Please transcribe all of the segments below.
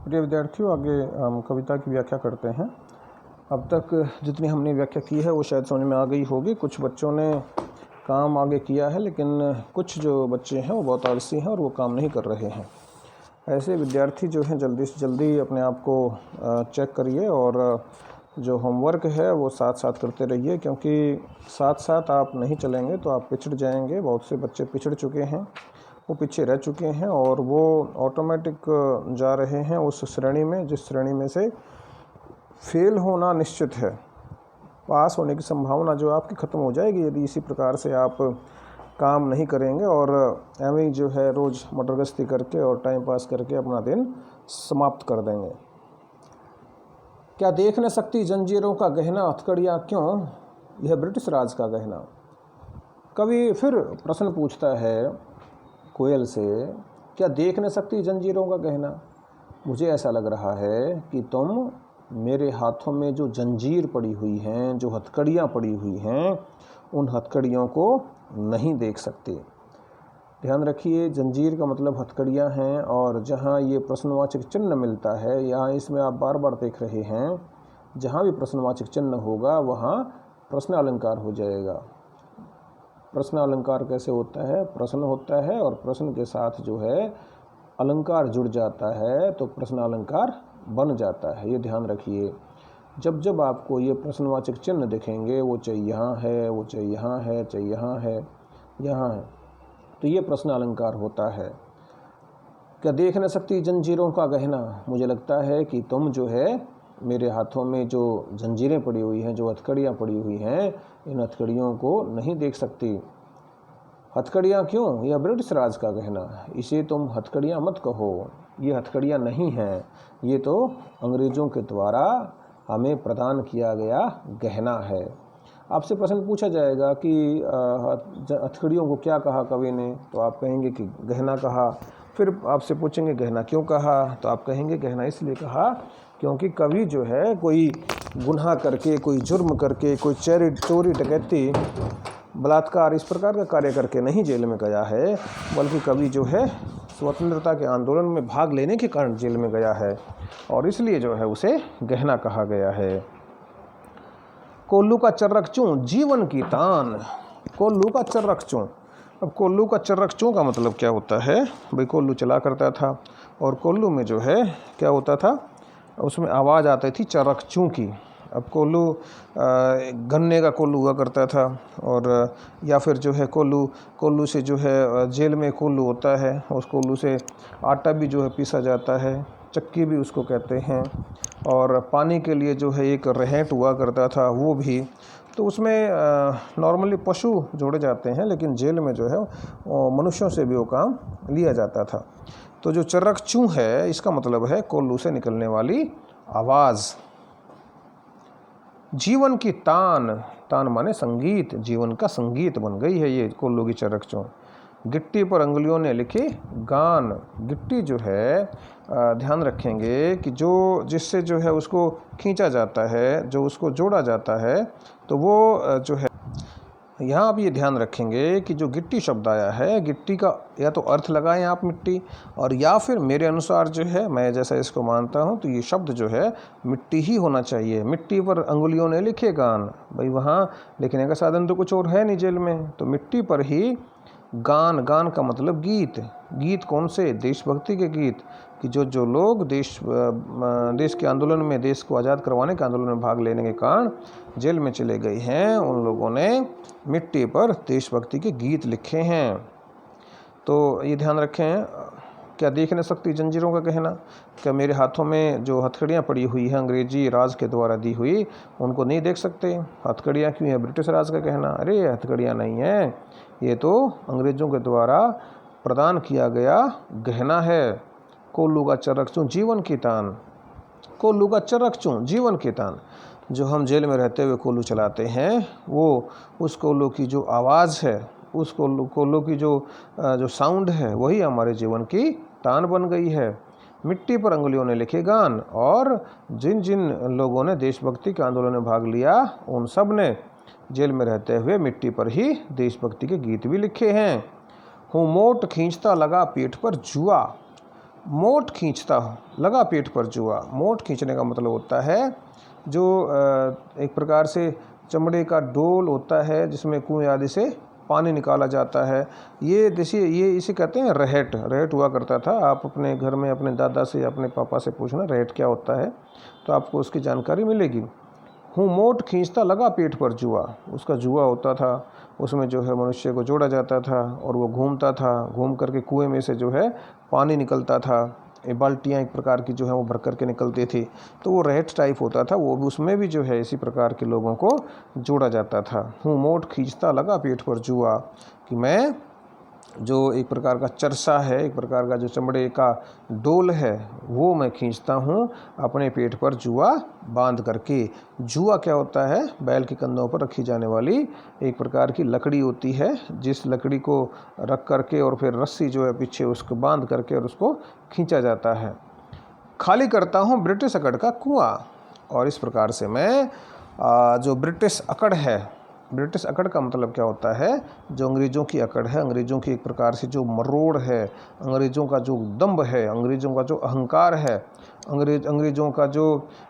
प्रिय विद्यार्थियों, आगे हम कविता की व्याख्या करते हैं। अब तक जितनी हमने व्याख्या की है वो शायद समझ में आ गई होगी। कुछ बच्चों ने काम आगे किया है, लेकिन कुछ जो बच्चे हैं वो बहुत आलसी हैं और वो काम नहीं कर रहे हैं। ऐसे विद्यार्थी जो हैं जल्दी से जल्दी अपने आप को चेक करिए और जो होमवर्क है वो साथ साथ करते रहिए, क्योंकि साथ साथ आप नहीं चलेंगे तो आप पिछड़ जाएंगे। बहुत से बच्चे पिछड़ चुके हैं, वो पीछे रह चुके हैं और वो ऑटोमेटिक जा रहे हैं उस श्रेणी में जिस श्रेणी में से फेल होना निश्चित है। पास होने की संभावना जो आपकी ख़त्म हो जाएगी यदि इसी प्रकार से आप काम नहीं करेंगे और एवं जो है रोज़ मटरगश्ती करके और टाइम पास करके अपना दिन समाप्त कर देंगे। क्या देख न सकती जंजीरों का गहना हथकड़ियाँ क्यों, यह ब्रिटिश राज का गहना। कवि फिर प्रश्न पूछता है कोयल से, क्या देख न सकती जंजीरों का गहना। मुझे ऐसा लग रहा है कि तुम मेरे हाथों में जो जंजीर पड़ी हुई हैं, जो हथकड़ियाँ पड़ी हुई हैं, उन हथकड़ियों को नहीं देख सकते। ध्यान रखिए, जंजीर का मतलब हथकड़ियाँ हैं और जहाँ ये प्रश्नवाचक चिन्ह मिलता है, यहाँ इसमें आप बार बार देख रहे हैं, जहाँ भी प्रश्नवाचक चिन्ह होगा वहाँ प्रश्न अलंकार हो जाएगा। प्रश्न अलंकार कैसे होता है? प्रश्न होता है और प्रश्न के साथ जो है अलंकार जुड़ जाता है तो प्रश्न अलंकार बन जाता है। ये ध्यान रखिए। जब जब आपको ये प्रश्नवाचक चिन्ह दिखेंगे, वो चाहे यहाँ है, वो चाहे यहाँ है, चाहे यहाँ है, यहाँ है, तो ये प्रश्न अलंकार होता है। क्या देख न सकती जंजीरों का गहना। मुझे लगता है कि तुम जो है मेरे हाथों में जो जंजीरें पड़ी हुई हैं, जो हथकड़ियाँ पड़ी हुई हैं, इन हथकड़ियों को नहीं देख सकती। हथकड़ियाँ क्यों, यह ब्रिटिश राज का गहना। इसे तुम हथकड़ियाँ मत कहो, ये हथकड़ियाँ नहीं हैं, ये तो अंग्रेज़ों के द्वारा हमें प्रदान किया गया गहना है। आपसे प्रश्न पूछा जाएगा कि हथकड़ियों को क्या कहा कवि ने, तो आप कहेंगे कि गहना कहा। फिर आपसे पूछेंगे गहना क्यों कहा, तो आप कहेंगे गहना इसलिए कहा क्योंकि कवि जो है कोई गुनाह करके, कोई जुर्म करके, कोई चोरी डकैती बलात्कार इस प्रकार का कार्य करके नहीं जेल में गया है, बल्कि कवि जो है स्वतंत्रता के आंदोलन में भाग लेने के कारण जेल में गया है और इसलिए जो है उसे गहना कहा गया है। कोल्लू का चर्रक चूं जीवन की तान। कोल्लू का चर्रक चूं। अब कोल्लू का चर्रक चूं का मतलब क्या होता है? भाई कोल्लू चला करता था और कोल्लू में जो है क्या होता था, उसमें आवाज़ आती थी चर्रक चूं की। अब कोल्लू गन्ने का कोल्लू हुआ करता था और या फिर जो है कोल्लू से जो है जेल में कोल्लू होता है, उस कोल्लू से आटा भी जो है पीसा जाता है, चक्की भी उसको कहते हैं, और पानी के लिए जो है एक रहेंट हुआ करता था वो भी। तो उसमें नॉर्मली पशु जोड़े जाते हैं, लेकिन जेल में जो है मनुष्यों से भी वो काम लिया जाता था। तो जो चर्रक चूं है इसका मतलब है कोल्लू से निकलने वाली आवाज़। जीवन की तान, तान माने संगीत, जीवन का संगीत बन गई है ये कोल्लू की चर्रक चूं। गिट्टी पर अंगुलियों ने लिखे गान। गिट्टी जो है ध्यान रखेंगे कि जो जिससे जो है उसको खींचा जाता है, जो उसको जोड़ा जाता है, तो वो जो है यहाँ आप ये ध्यान रखेंगे कि जो गिट्टी शब्द आया है, गिट्टी का या तो अर्थ लगाएं आप मिट्टी, और या फिर मेरे अनुसार जो है, मैं जैसा इसको मानता हूँ, तो ये शब्द जो है मिट्टी ही होना चाहिए। मिट्टी पर अंगुलियों ने लिखे गान, भाई वहाँ लिखने का साधन तो कुछ और है नहीं जेल में, तो मिट्टी पर ही गान। गान का मतलब गीत। गीत कौन से? देशभक्ति के गीत, कि जो लोग देश के आंदोलन में, देश को आज़ाद करवाने के आंदोलन में भाग लेने के कारण जेल में चले गए हैं, उन लोगों ने मिट्टी पर देशभक्ति के गीत लिखे हैं। तो ये ध्यान रखें। क्या देख न सकती जंजीरों का गहना। क्या मेरे हाथों में जो हथकड़ियाँ पड़ी हुई हैं अंग्रेजी राज के द्वारा दी हुई, उनको नहीं देख सकते? हथकड़ियाँ क्यों है ब्रिटिश राज का गहना। अरे हथकड़ियाँ नहीं हैं, ये तो अंग्रेज़ों के द्वारा प्रदान किया गया गहना है। कोल्लू का चर्रक चूं जीवन की तान। कोल्लू का चर्रक चूं जीवन की तान। जो हम जेल में रहते हुए कोल्लू चलाते हैं, वो उस कोल्लू की जो आवाज़ है, उस कोल्लू की जो साउंड है, वही हमारे जीवन की तान बन गई है। मिट्टी पर अंगुलियों ने लिखे गान, और जिन जिन लोगों ने देशभक्ति के आंदोलन में भाग लिया, उन सब ने जेल में रहते हुए मिट्टी पर ही देशभक्ति के गीत भी लिखे हैं। हूँ मोट खींचता लगा पीठ पर जुआ। मोट खींचता हूँ, लगा पेट पर जुआ। मोट खींचने का मतलब होता है जो एक प्रकार से चमड़े का डोल होता है जिसमें कुएं आदि से पानी निकाला जाता है। ये देखिए, ये इसे कहते हैं रहेट। रहेट हुआ करता था। आप अपने घर में अपने दादा से या अपने पापा से पूछना रहेट क्या होता है, तो आपको उसकी जानकारी मिलेगी। हूँ मोट खींचता लगा पेट पर जुआ, उसका जुआ होता था, उसमें जो है मनुष्य को जोड़ा जाता था और वो घूमता था। घूम करके कुएं में से जो है पानी निकलता था। ये बाल्टियाँ एक प्रकार की जो है वो भर करके निकलती थी, तो वो रहेट टाइप होता था। वो भी, उसमें भी जो है इसी प्रकार के लोगों को जोड़ा जाता था। हूँ मोट खींचता लगा पेट पर जुआ, कि मैं जो एक प्रकार का चरसा है, एक प्रकार का जो चमड़े का डोल है, वो मैं खींचता हूँ अपने पेट पर जुआ बांध करके। जुआ क्या होता है? बैल के कंधों पर रखी जाने वाली एक प्रकार की लकड़ी होती है, जिस लकड़ी को रख करके और फिर रस्सी जो है पीछे उसको बांध करके और उसको खींचा जाता है। खाली करता हूँ ब्रिटिश अकड़ का कुआं, और इस प्रकार से मैं जो ब्रिटिश अकड़ है, ब्रिटिश अकड़ का मतलब क्या होता है? जो अंग्रेज़ों की अकड़ है, अंग्रेज़ों की एक प्रकार से जो मरोड़ है, अंग्रेज़ों का जो दंभ है, अंग्रेज़ों का जो अहंकार है, अंग्रेज़ों का जो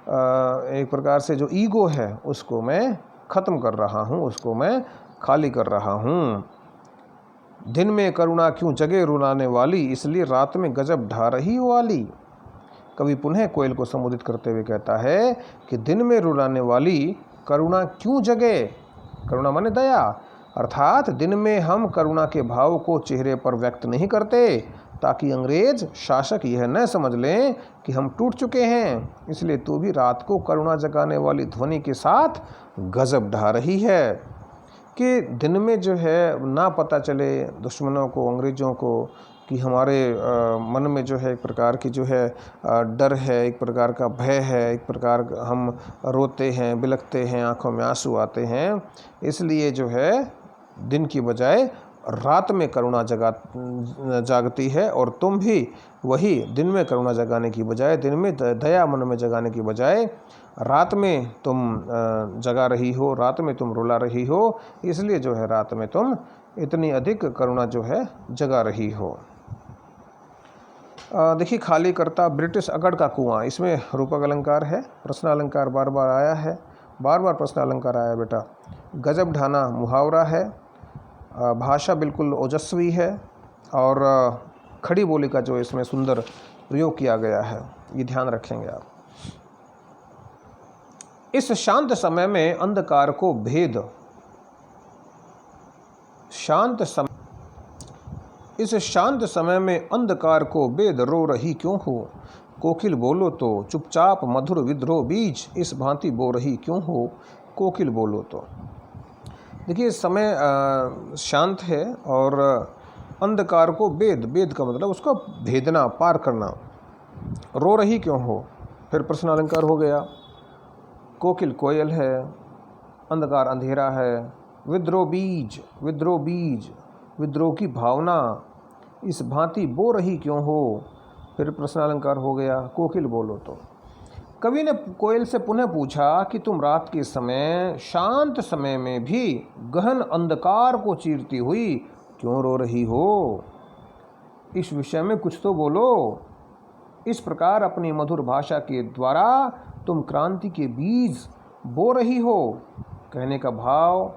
एक प्रकार से जो ईगो है, उसको मैं ख़त्म कर रहा हूँ, उसको मैं खाली कर रहा हूँ। दिन में करुणा क्यों जगे रुलाने वाली, इसलिए रात में गजब ढा रही वाली। कवि पुनः कोयल को संबोधित करते हुए कहता है कि दिन में रुलाने वाली करुणा क्यों जगे। करुणा माने दया, अर्थात दिन में हम करुणा के भाव को चेहरे पर व्यक्त नहीं करते, ताकि अंग्रेज शासक यह न समझ लें कि हम टूट चुके हैं। इसलिए तू भी रात को करुणा जगाने वाली ध्वनि के साथ गजब ढा रही है, कि दिन में जो है ना पता चले दुश्मनों को, अंग्रेज़ों को, कि हमारे मन में जो है एक प्रकार की जो है डर है, एक प्रकार का भय है, एक प्रकार हम रोते हैं, बिलखते हैं, आंखों में आंसू आते हैं। इसलिए जो है दिन की बजाय रात में करुणा जागती है, और तुम भी वही दिन में करुणा जगाने की बजाय, दिन में दया मन में जगाने की बजाय रात में तुम जगा रही हो, रात में तुम रुला रही हो। इसलिए जो है रात में तुम इतनी अधिक करुणा जो है जगा रही हो। देखिए, खाली करता ब्रिटिश अकड़ का कुआं, इसमें रूपक अलंकार है, प्रश्न अलंकार बार बार आया है, बार बार प्रश्न अलंकार आया बेटा। गजब ढाना मुहावरा है, भाषा बिल्कुल ओजस्वी है, और खड़ी बोली का जो इसमें सुंदर प्रयोग किया गया है, ये ध्यान रखेंगे आप। इस शांत समय में अंधकार को भेद, इस शांत समय में अंधकार को भेद रो रही क्यों हो। कोकिल बोलो तो चुपचाप मधुर विद्रोह बीज, इस भांति बो रही क्यों हो। कोकिल बोलो तो, देखिए समय शांत है, और अंधकार को भेद, भेद का मतलब उसको भेदना, पार करना। रो रही क्यों हो, फिर प्रश्न अलंकार हो गया। कोकिल कोयल है, अंधकार अंधेरा है, विद्रोह बीज, विद्रोह बीज, विद्रोह की भावना, इस भांति बो रही क्यों हो, फिर प्रश्न अलंकार हो गया। कोकिल बोलो तो, कवि ने कोयल से पुनः पूछा कि तुम रात के समय, शांत समय में भी गहन अंधकार को चीरती हुई क्यों रो रही हो। इस विषय में कुछ तो बोलो। इस प्रकार अपनी मधुर भाषा के द्वारा तुम क्रांति के बीज बो रही हो। कहने का भाव,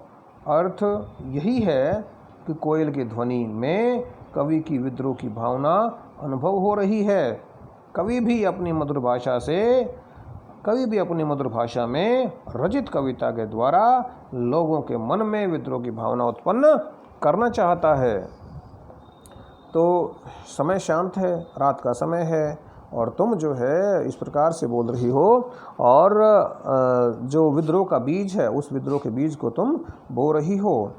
अर्थ यही है कि कोयल की ध्वनि में कवि की विद्रोह की भावना अनुभव हो रही है। कवि भी अपनी मधुर भाषा में रचित कविता के द्वारा लोगों के मन में विद्रोह की भावना उत्पन्न करना चाहता है। तो समय शांत है, रात का समय है, और तुम जो है इस प्रकार से बोल रही हो, और जो विद्रोह का बीज है, उस विद्रोह के बीज को तुम बो रही हो।